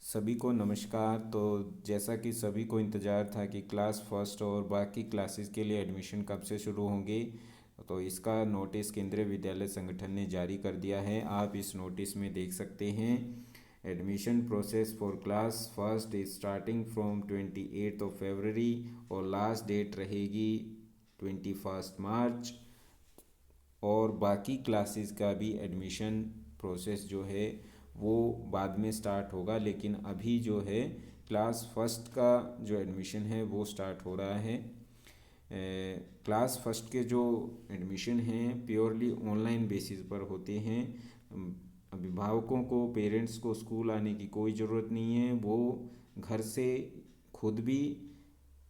सभी को नमस्कार। तो जैसा कि सभी को इंतज़ार था कि क्लास फर्स्ट और बाकी क्लासेस के लिए एडमिशन कब से शुरू होंगे, तो इसका नोटिस केंद्रीय विद्यालय संगठन ने जारी कर दिया है। आप इस नोटिस में देख सकते हैं, admission process for class first is starting from 28 फरवरी और लास्ट डेट रहेगी 21 मार्च। और बाकी क्लासेस का भी एडमिशन प्रोसेस जो है वो बाद में स्टार्ट होगा, लेकिन अभी जो है क्लास फर्स्ट का जो एडमिशन है वो स्टार्ट हो रहा है। क्लास फर्स्ट के जो एडमिशन हैं प्योरली ऑनलाइन बेसिस पर होते हैं। अभिभावकों को, पेरेंट्स को स्कूल आने की कोई ज़रूरत नहीं है, वो घर से खुद भी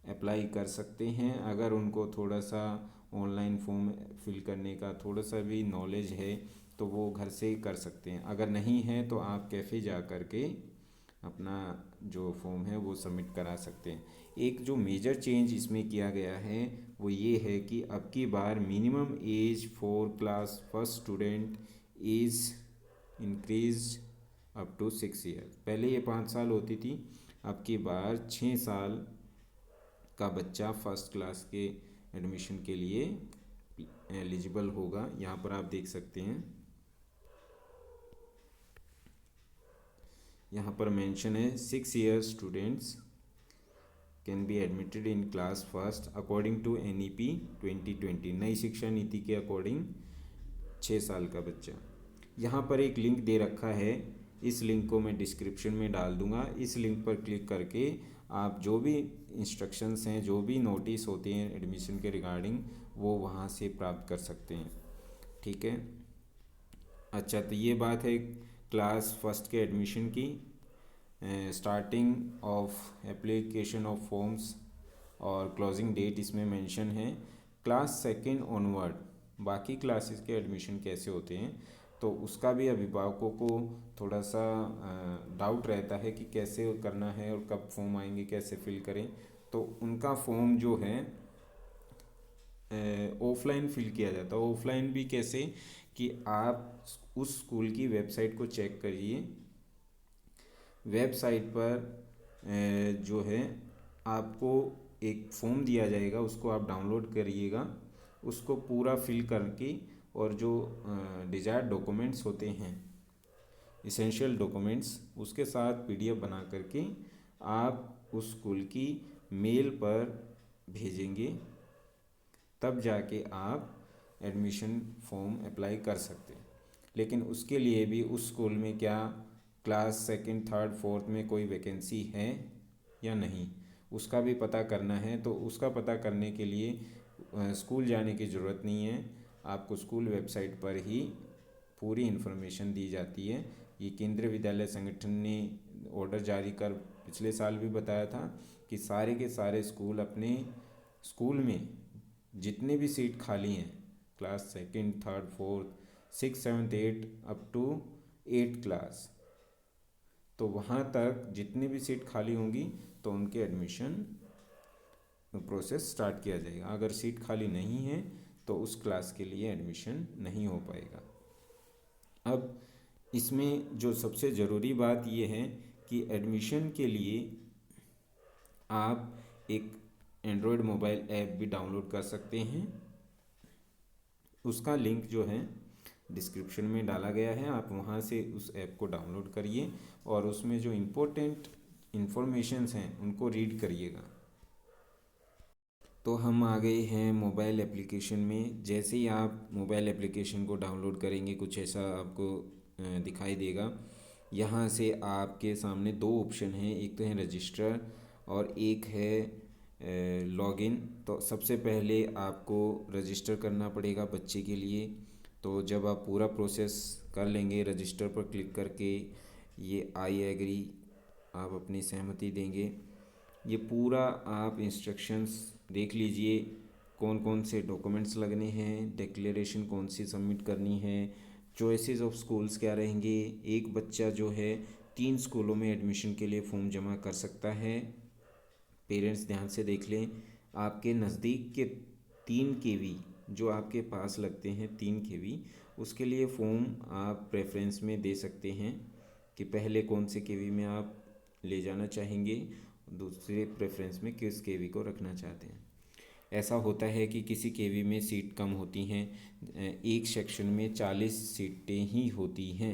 अप्लाई कर सकते हैं। अगर उनको थोड़ा सा ऑनलाइन फॉर्म फिल करने का थोड़ा सा भी नॉलेज है तो वो घर से ही कर सकते हैं। अगर नहीं है तो आप कैफ़े जा कर के अपना जो फॉर्म है वो सबमिट करा सकते हैं। एक जो मेजर चेंज इसमें किया गया है वो ये है कि अब की बार minimum age for class first student is increase up to 6 year. पहले ये 5 साल होती थी, अब की बार 6 साल का बच्चा फर्स्ट क्लास के एडमिशन के लिए एलिजिबल होगा। यहाँ पर आप देख सकते हैं, यहाँ पर मेंशन है 6 year students can be admitted in class first according to NEP 2020। नई शिक्षा नीति के अकॉर्डिंग 6 साल का बच्चा। यहाँ पर एक लिंक दे रखा है, इस लिंक को मैं डिस्क्रिप्शन में डाल दूँगा। इस लिंक पर क्लिक करके आप जो भी इंस्ट्रक्शंस हैं, जो भी नोटिस होते हैं एडमिशन के रिगार्डिंग, वो वहाँ से प्राप्त कर सकते हैं। ठीक है। अच्छा, तो ये बात है क्लास फर्स्ट के एडमिशन की। Starting of application of forms और क्लोजिंग डेट इसमें मेंशन है। क्लास सेकंड ऑनवर्ड बाकी क्लासेस के एडमिशन कैसे होते हैं, तो उसका भी अभिभावकों को थोड़ा सा डाउट रहता है कि कैसे करना है और कब फॉर्म आएंगे, कैसे फिल करें। तो उनका फॉर्म जो है ऑफलाइन फिल किया जाता है। ऑफलाइन भी कैसे, कि आप उस स्कूल की वेबसाइट को चेक करिए। वेबसाइट पर जो है आपको एक फॉर्म दिया जाएगा, उसको आप डाउनलोड करिएगा, उसको पूरा फिल करके और जो डिजायर्ड डॉक्यूमेंट्स होते हैं, इसेंशियल डॉक्यूमेंट्स, उसके साथ PDF बना करके आप उस स्कूल की मेल पर भेजेंगे, तब जाके आप एडमिशन फॉर्म अप्लाई कर सकते हैं। लेकिन उसके लिए भी उस स्कूल में क्या क्लास सेकंड, थर्ड, फोर्थ में कोई वैकेंसी है या नहीं, उसका भी पता करना है। तो उसका पता करने के लिए स्कूल जाने की ज़रूरत नहीं है, आपको स्कूल वेबसाइट पर ही पूरी इन्फॉर्मेशन दी जाती है। ये केंद्रीय विद्यालय संगठन ने ऑर्डर जारी कर पिछले साल भी बताया था कि सारे के सारे स्कूल अपने स्कूल में जितने भी सीट खाली हैं, class second, third, fourth, six, seventh, eight up to 8 class, तो वहाँ तक जितनी भी सीट खाली होंगी तो उनके एडमिशन प्रोसेस स्टार्ट किया जाएगा। अगर सीट खाली नहीं है तो उस क्लास के लिए एडमिशन नहीं हो पाएगा। अब इसमें जो सबसे ज़रूरी बात ये है कि एडमिशन के लिए आप एक एंड्रॉयड मोबाइल ऐप भी डाउनलोड कर सकते हैं। उसका लिंक जो है डिस्क्रिप्शन में डाला गया है, आप वहाँ से उस ऐप को डाउनलोड करिए और उसमें जो इम्पोर्टेंट इन्फॉर्मेशंस हैं उनको रीड करिएगा। तो हम आ गए हैं मोबाइल एप्लीकेशन में। जैसे ही आप मोबाइल एप्लीकेशन को डाउनलोड करेंगे कुछ ऐसा आपको दिखाई देगा। यहाँ से आपके सामने दो ऑप्शन हैं, एक तो है रजिस्टर और एक है लॉगिन। तो सबसे पहले आपको रजिस्टर करना पड़ेगा बच्चे के लिए। तो जब आप पूरा प्रोसेस कर लेंगे, रजिस्टर पर क्लिक करके ये आई एग्री आप अपनी सहमति देंगे। ये पूरा आप इंस्ट्रक्शंस देख लीजिए, कौन कौन से डॉक्यूमेंट्स लगने हैं, डिक्लेरेशन कौन सी सबमिट करनी है, चॉइसेस ऑफ स्कूल्स क्या रहेंगे। एक बच्चा जो है 3 स्कूलों में एडमिशन के लिए फॉर्म जमा कर सकता है। पेरेंट्स ध्यान से देख लें, आपके नज़दीक के 3 KV जो आपके पास लगते हैं, 3 KV, उसके लिए फ़ॉर्म आप प्रेफरेंस में दे सकते हैं कि पहले कौन से KV में आप ले जाना चाहेंगे, दूसरे प्रेफरेंस में किस केवी को रखना चाहते हैं। ऐसा होता है कि किसी केवी में सीट कम होती हैं, एक सेक्शन में 40 सीटें ही होती हैं,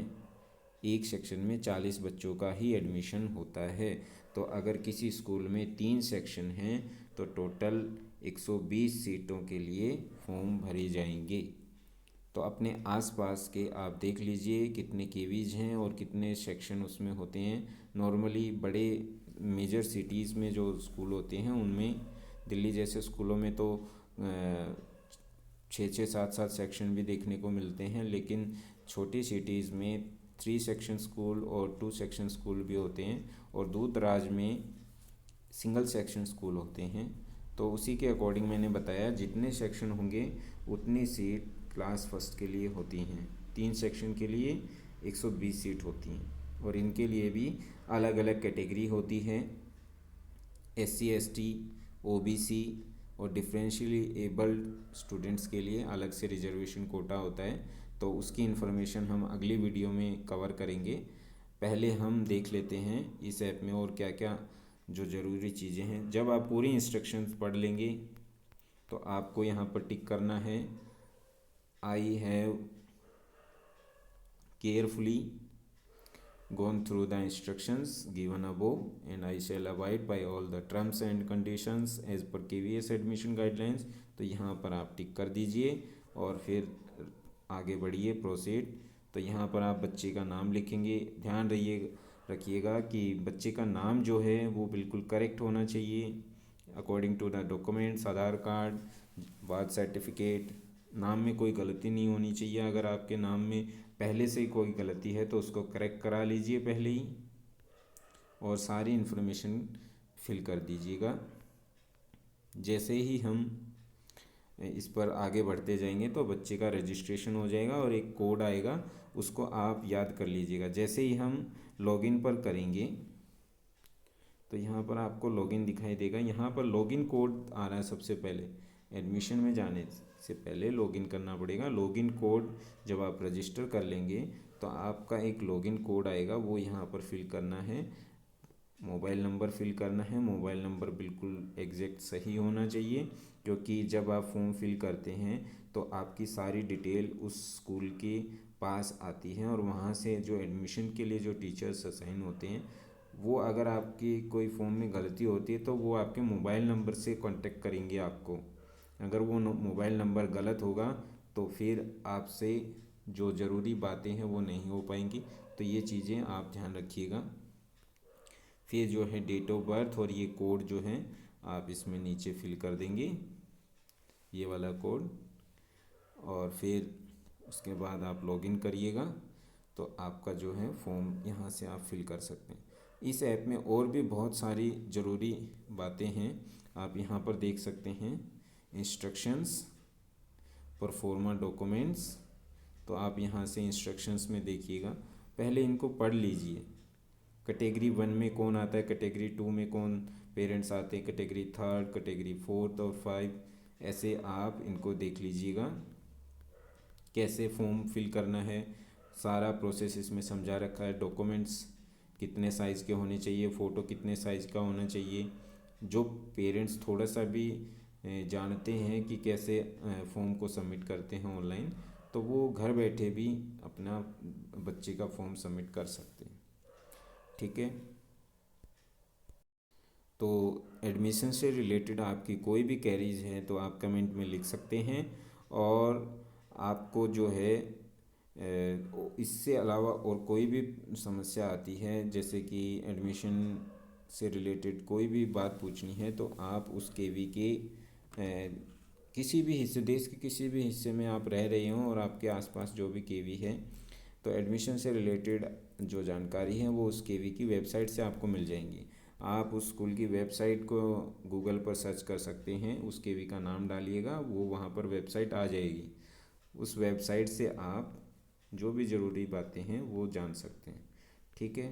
एक सेक्शन में 40 बच्चों का ही एडमिशन होता है। तो अगर किसी स्कूल में 3 सेक्शन हैं तो टोटल 120 सीटों के लिए फॉर्म भरे जाएंगे। तो अपने आसपास के आप देख लीजिए कितने केवीज हैं और कितने सेक्शन उसमें होते हैं। नॉर्मली बड़े मेजर सिटीज़ में जो स्कूल होते हैं उनमें, दिल्ली जैसे स्कूलों में तो 6-6 7-7 सेक्शन भी देखने को मिलते हैं, लेकिन छोटी सिटीज़ में 3 सेक्शन स्कूल और 2 सेक्शन स्कूल भी होते हैं, और दूर दराज में सिंगल सेक्शन स्कूल होते हैं। तो उसी के अकॉर्डिंग मैंने बताया जितने सेक्शन होंगे उतनी सीट क्लास फर्स्ट के लिए होती हैं। 3 सेक्शन के लिए 120 सीट होती हैं, और इनके लिए भी अलग अलग कैटेगरी होती है। SC ST OBC और डिफरेंशियली एबल्ड स्टूडेंट्स के लिए अलग से रिजर्वेशन कोटा होता है। तो उसकी इन्फॉर्मेशन हम अगली वीडियो में कवर करेंगे। पहले हम देख लेते हैं इस ऐप में और क्या क्या जो ज़रूरी चीज़ें हैं। जब आप पूरी इंस्ट्रक्शंस पढ़ लेंगे तो आपको यहाँ पर टिक करना है, I have carefully gone through the instructions given above and I shall abide by all the terms and conditions as per KVS admission guidelines। तो यहाँ पर आप टिक कर दीजिए और फिर आगे बढ़िए प्रोसीड। तो यहाँ पर आप बच्चे का नाम लिखेंगे। ध्यान रखिएगा कि बच्चे का नाम जो है वो बिल्कुल करेक्ट होना चाहिए according to the documents, Aadhaar card, birth certificate. नाम में कोई गलती नहीं होनी चाहिए। अगर आपके नाम में पहले से ही कोई गलती है तो उसको करेक्ट करा लीजिए पहले ही, और सारी इन्फॉर्मेशन फिल कर दीजिएगा। जैसे ही हम इस पर आगे बढ़ते जाएंगे तो बच्चे का रजिस्ट्रेशन हो जाएगा और एक कोड आएगा, उसको आप याद कर लीजिएगा। जैसे ही हम लॉगिन पर करेंगे तो यहाँ पर आपको लॉगिन दिखाई देगा। यहाँ पर लॉगिन कोड आ रहा है सबसे पहले। एडमिशन में जाने से पहले लॉगिन करना पड़ेगा। लॉगिन कोड जब आप रजिस्टर कर लेंगे तो आपका एक लॉगिन कोड आएगा, वो यहाँ पर फिल करना है। मोबाइल नंबर फिल करना है। मोबाइल नंबर बिल्कुल एग्जैक्ट सही होना चाहिए, क्योंकि जब आप फॉर्म फिल करते हैं तो आपकी सारी डिटेल उस स्कूल के पास आती है, और वहाँ से जो एडमिशन के लिए जो टीचर्स असाइन होते हैं वो अगर आपकी कोई फॉर्म में गलती होती है तो वो आपके मोबाइल नंबर से कांटेक्ट करेंगे आपको। अगर वो मोबाइल नंबर गलत होगा तो फिर आपसे जो ज़रूरी बातें हैं वो नहीं हो पाएंगी। तो ये चीज़ें आप ध्यान रखिएगा। फिर जो है डेट ऑफ बर्थ और ये कोड जो है आप इसमें नीचे फिल कर देंगे, ये वाला कोड, और फिर उसके बाद आप लॉगिन करिएगा तो आपका जो है फॉर्म यहाँ से आप फिल कर सकते हैं। इस ऐप में और भी बहुत सारी ज़रूरी बातें हैं, आप यहाँ पर देख सकते हैं। इंस्ट्रक्शंस, परफॉर्मा डॉक्यूमेंट्स, तो आप यहाँ से इंस्ट्रक्शंस में देखिएगा, पहले इनको पढ़ लीजिए। कैटेगरी 1 में कौन आता है, कैटेगरी 2 में कौन पेरेंट्स आते हैं, कैटेगरी 3, कैटेगरी 4 और 5, ऐसे आप इनको देख लीजिएगा। कैसे फॉर्म फिल करना है सारा प्रोसेस इसमें समझा रखा है। डॉक्यूमेंट्स कितने साइज़ के होने चाहिए, फ़ोटो कितने साइज़ का होना चाहिए। जो पेरेंट्स थोड़ा सा भी जानते हैं कि कैसे फॉर्म को सबमिट करते हैं ऑनलाइन, तो वो घर बैठे भी अपना बच्चे का फॉर्म सबमिट कर सकते हैं। ठीक है। तो एडमिशन से रिलेटेड आपकी कोई भी क्वेरीज है तो आप कमेंट में लिख सकते हैं, और आपको जो है इससे अलावा और कोई भी समस्या आती है, जैसे कि एडमिशन से रिलेटेड कोई भी बात पूछनी है, तो आप उस केवी के किसी भी हिस्से, देश के किसी भी हिस्से में आप रह रहे हों और आपके आसपास जो भी केवी है, तो एडमिशन से रिलेटेड जो जानकारी है वो उस केवी की वेबसाइट से आपको मिल जाएंगी। आप उस स्कूल की वेबसाइट को गूगल पर सर्च कर सकते हैं, उस केवी का नाम डालिएगा, वो वहाँ पर वेबसाइट आ जाएगी। उस वेबसाइट से आप जो भी ज़रूरी बातें हैं वो जान सकते हैं। ठीक है।